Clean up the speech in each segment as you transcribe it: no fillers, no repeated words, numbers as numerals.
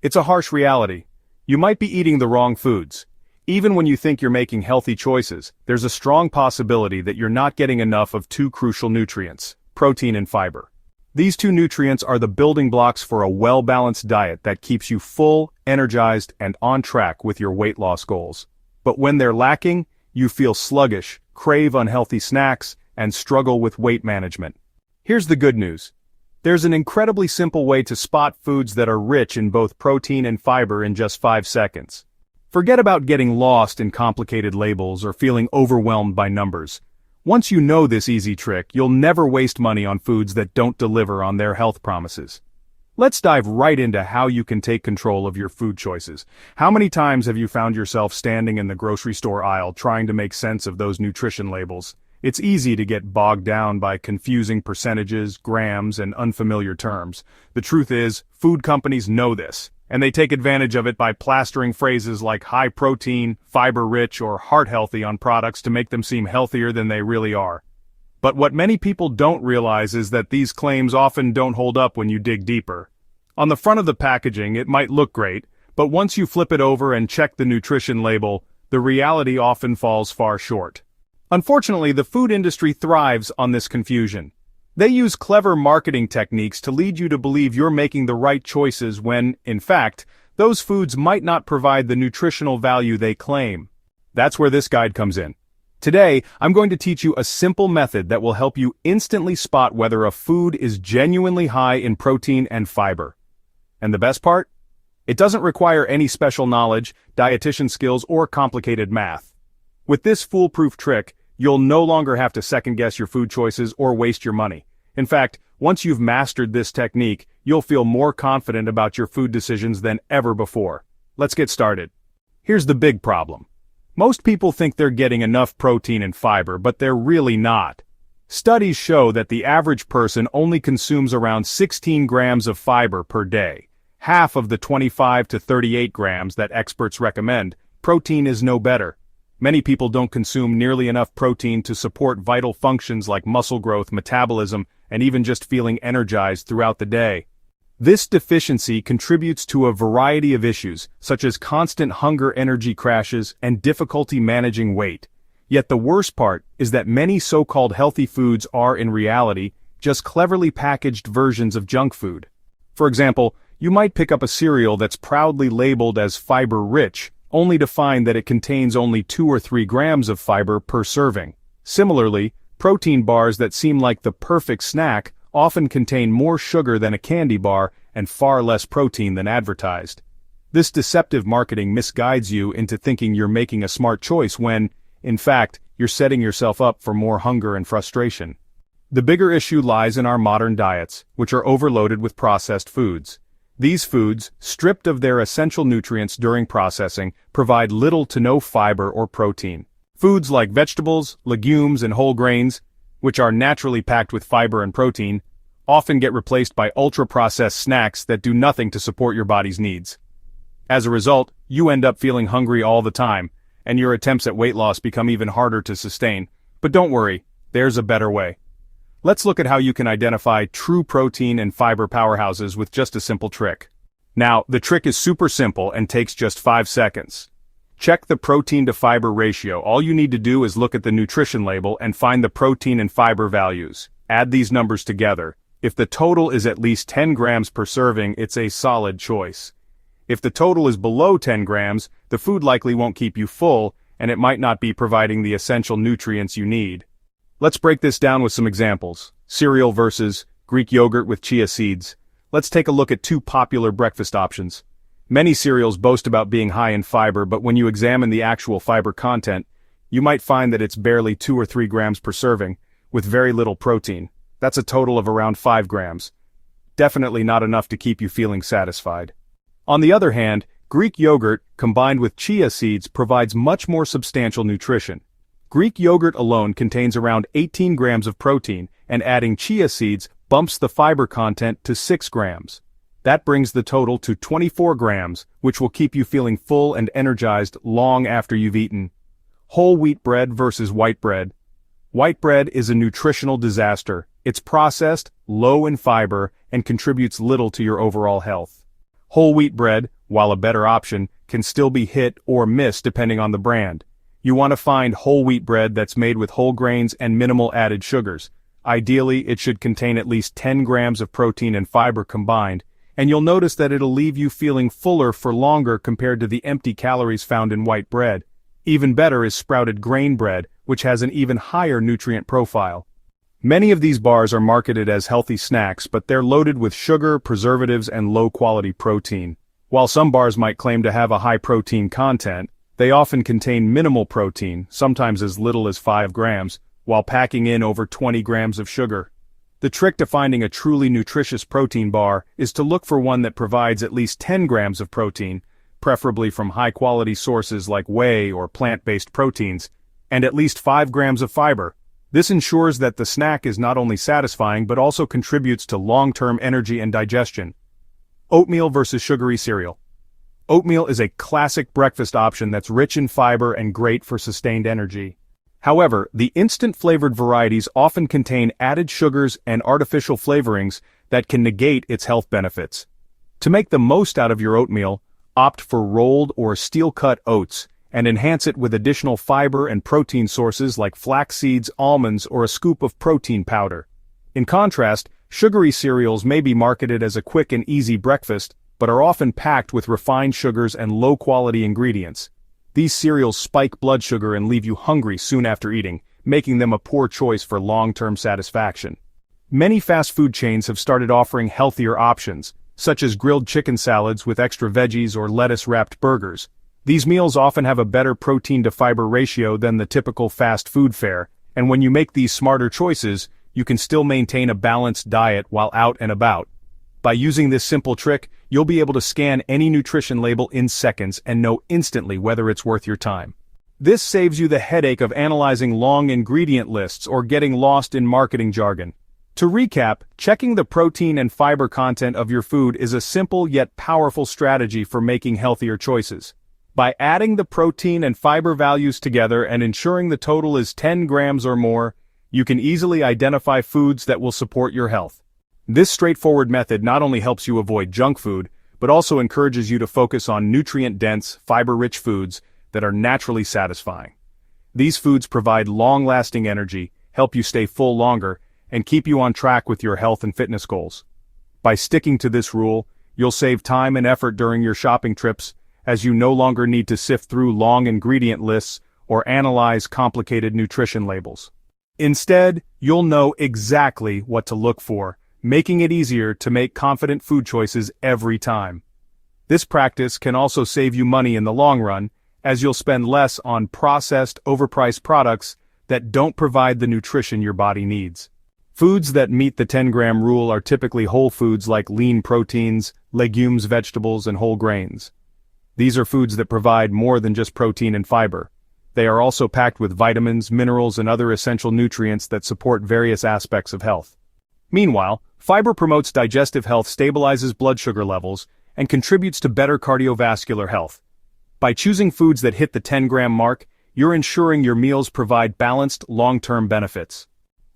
It's a harsh reality. You might be eating the wrong foods. Even when you think you're making healthy choices, there's a strong possibility that you're not getting enough of two crucial nutrients, protein and fiber. These two nutrients are the building blocks for a well-balanced diet that keeps you full, energized, and on track with your weight loss goals. But when they're lacking, you feel sluggish, crave unhealthy snacks, and struggle with weight management. Here's the good news. There's an incredibly simple way to spot foods that are rich in both protein and fiber in just 5 seconds. Forget about getting lost in complicated labels or feeling overwhelmed by numbers. Once you know this easy trick, you'll never waste money on foods that don't deliver on their health promises. Let's dive right into how you can take control of your food choices. How many times have you found yourself standing in the grocery store aisle trying to make sense of those nutrition labels? It's easy to get bogged down by confusing percentages, grams, and unfamiliar terms. The truth is, food companies know this, and they take advantage of it by plastering phrases like high protein, fiber-rich, or heart-healthy on products to make them seem healthier than they really are. But what many people don't realize is that these claims often don't hold up when you dig deeper. On the front of the packaging, it might look great, but once you flip it over and check the nutrition label, the reality often falls far short. Unfortunately, the food industry thrives on this confusion. They use clever marketing techniques to lead you to believe you're making the right choices when, in fact, those foods might not provide the nutritional value they claim. That's where this guide comes in. Today, I'm going to teach you a simple method that will help you instantly spot whether a food is genuinely high in protein and fiber. And the best part? It doesn't require any special knowledge, dietitian skills, or complicated math. With this foolproof trick, you'll no longer have to second-guess your food choices or waste your money. In fact, once you've mastered this technique, you'll feel more confident about your food decisions than ever before. Let's get started. Here's the big problem. Most people think they're getting enough protein and fiber, but they're really not. Studies show that the average person only consumes around 16 grams of fiber per day, half of the 25 to 38 grams that experts recommend. Protein is no better. Many people don't consume nearly enough protein to support vital functions like muscle growth, metabolism, and even just feeling energized throughout the day. This deficiency contributes to a variety of issues, such as constant hunger energy crashes and difficulty managing weight. Yet the worst part is that many so-called healthy foods are in reality just cleverly packaged versions of junk food. For example, you might pick up a cereal that's proudly labeled as fiber-rich, only to find that it contains only 2 or 3 grams of fiber per serving. Similarly, protein bars that seem like the perfect snack often contain more sugar than a candy bar and far less protein than advertised. This deceptive marketing misguides you into thinking you're making a smart choice when, in fact, you're setting yourself up for more hunger and frustration. The bigger issue lies in our modern diets, which are overloaded with processed foods. These foods, stripped of their essential nutrients during processing, provide little to no fiber or protein. Foods like vegetables, legumes, and whole grains, which are naturally packed with fiber and protein, often get replaced by ultra-processed snacks that do nothing to support your body's needs. As a result, you end up feeling hungry all the time, and your attempts at weight loss become even harder to sustain. But don't worry, there's a better way. Let's look at how you can identify true protein and fiber powerhouses with just a simple trick. Now, the trick is super simple and takes just 5 seconds. Check the protein to fiber ratio. All you need to do is look at the nutrition label and find the protein and fiber values. Add these numbers together. If the total is at least 10 grams per serving, it's a solid choice. If the total is below 10 grams, the food likely won't keep you full, and it might not be providing the essential nutrients you need. Let's break this down with some examples. Cereal versus Greek yogurt with chia seeds. Let's take a look at 2 popular breakfast options. Many cereals boast about being high in fiber, but when you examine the actual fiber content, you might find that it's barely 2 or 3 grams per serving, with very little protein. That's a total of around 5 grams. Definitely not enough to keep you feeling satisfied. On the other hand, Greek yogurt, combined with chia seeds, provides much more substantial nutrition. Greek yogurt alone contains around 18 grams of protein, and adding chia seeds bumps the fiber content to 6 grams. That brings the total to 24 grams, which will keep you feeling full and energized long after you've eaten. Whole wheat bread versus white bread. White bread is a nutritional disaster. It's processed, low in fiber, and contributes little to your overall health. Whole wheat bread, while a better option, can still be hit or miss depending on the brand. You want to find whole wheat bread that's made with whole grains and minimal added sugars. Ideally, it should contain at least 10 grams of protein and fiber combined, and you'll notice that it'll leave you feeling fuller for longer compared to the empty calories found in white bread. Even better is sprouted grain bread, which has an even higher nutrient profile. Many of these bars are marketed as healthy snacks, but they're loaded with sugar, preservatives, and low-quality protein. While some bars might claim to have a high protein content, they often contain minimal protein, sometimes as little as 5 grams, while packing in over 20 grams of sugar. The trick to finding a truly nutritious protein bar is to look for one that provides at least 10 grams of protein, preferably from high-quality sources like whey or plant-based proteins, and at least 5 grams of fiber. This ensures that the snack is not only satisfying but also contributes to long-term energy and digestion. Oatmeal versus sugary cereal. Oatmeal is a classic breakfast option that's rich in fiber and great for sustained energy. However, the instant-flavored varieties often contain added sugars and artificial flavorings that can negate its health benefits. To make the most out of your oatmeal, opt for rolled or steel-cut oats, and enhance it with additional fiber and protein sources like flax seeds, almonds, or a scoop of protein powder. In contrast, sugary cereals may be marketed as a quick and easy breakfast, but are often packed with refined sugars and low-quality ingredients. These cereals spike blood sugar and leave you hungry soon after eating, making them a poor choice for long-term satisfaction. Many fast food chains have started offering healthier options, such as grilled chicken salads with extra veggies or lettuce-wrapped burgers. These meals often have a better protein-to-fiber ratio than the typical fast food fare, and when you make these smarter choices, you can still maintain a balanced diet while out and about. By using this simple trick, you'll be able to scan any nutrition label in seconds and know instantly whether it's worth your time. This saves you the headache of analyzing long ingredient lists or getting lost in marketing jargon. To recap, checking the protein and fiber content of your food is a simple yet powerful strategy for making healthier choices. By adding the protein and fiber values together and ensuring the total is 10 grams or more, you can easily identify foods that will support your health. This straightforward method not only helps you avoid junk food, but also encourages you to focus on nutrient-dense, fiber-rich foods that are naturally satisfying. These foods provide long-lasting energy, help you stay full longer, and keep you on track with your health and fitness goals. By sticking to this rule, you'll save time and effort during your shopping trips, as you no longer need to sift through long ingredient lists or analyze complicated nutrition labels. Instead, you'll know exactly what to look for, making it easier to make confident food choices every time. This practice can also save you money in the long run, as you'll spend less on processed, overpriced products that don't provide the nutrition your body needs. Foods that meet the 10-gram rule are typically whole foods like lean proteins, legumes, vegetables, and whole grains. These are foods that provide more than just protein and fiber. They are also packed with vitamins, minerals, and other essential nutrients that support various aspects of health. Meanwhile, fiber promotes digestive health, stabilizes blood sugar levels, and contributes to better cardiovascular health. By choosing foods that hit the 10-gram mark, you're ensuring your meals provide balanced, long-term benefits.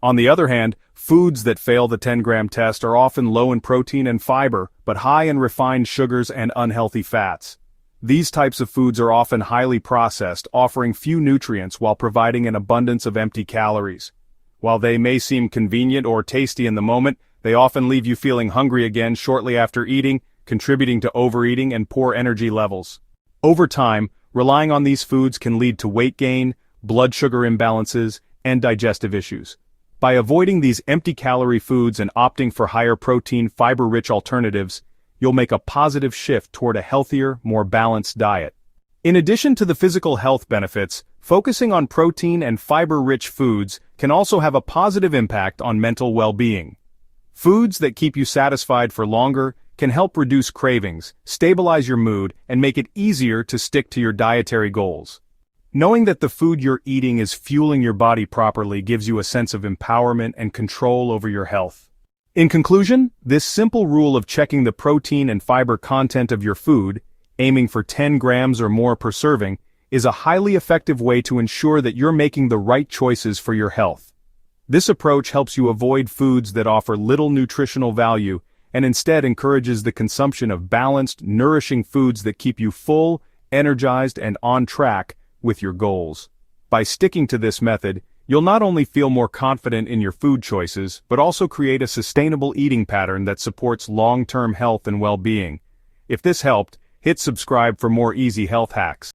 On the other hand, foods that fail the 10-gram test are often low in protein and fiber, but high in refined sugars and unhealthy fats. These types of foods are often highly processed, offering few nutrients while providing an abundance of empty calories. While they may seem convenient or tasty in the moment, they often leave you feeling hungry again shortly after eating, contributing to overeating and poor energy levels. Over time, relying on these foods can lead to weight gain, blood sugar imbalances, and digestive issues. By avoiding these empty-calorie foods and opting for higher protein, fiber-rich alternatives, you'll make a positive shift toward a healthier, more balanced diet. In addition to the physical health benefits, focusing on protein and fiber-rich foods can also have a positive impact on mental well-being. Foods that keep you satisfied for longer can help reduce cravings, stabilize your mood, and make it easier to stick to your dietary goals. Knowing that the food you're eating is fueling your body properly gives you a sense of empowerment and control over your health. In conclusion, this simple rule of checking the protein and fiber content of your food, aiming for 10 grams or more per serving, is a highly effective way to ensure that you're making the right choices for your health. This approach helps you avoid foods that offer little nutritional value and instead encourages the consumption of balanced, nourishing foods that keep you full, energized, and on track with your goals. By sticking to this method, you'll not only feel more confident in your food choices, but also create a sustainable eating pattern that supports long-term health and well-being. If this helped, hit subscribe for more easy health hacks.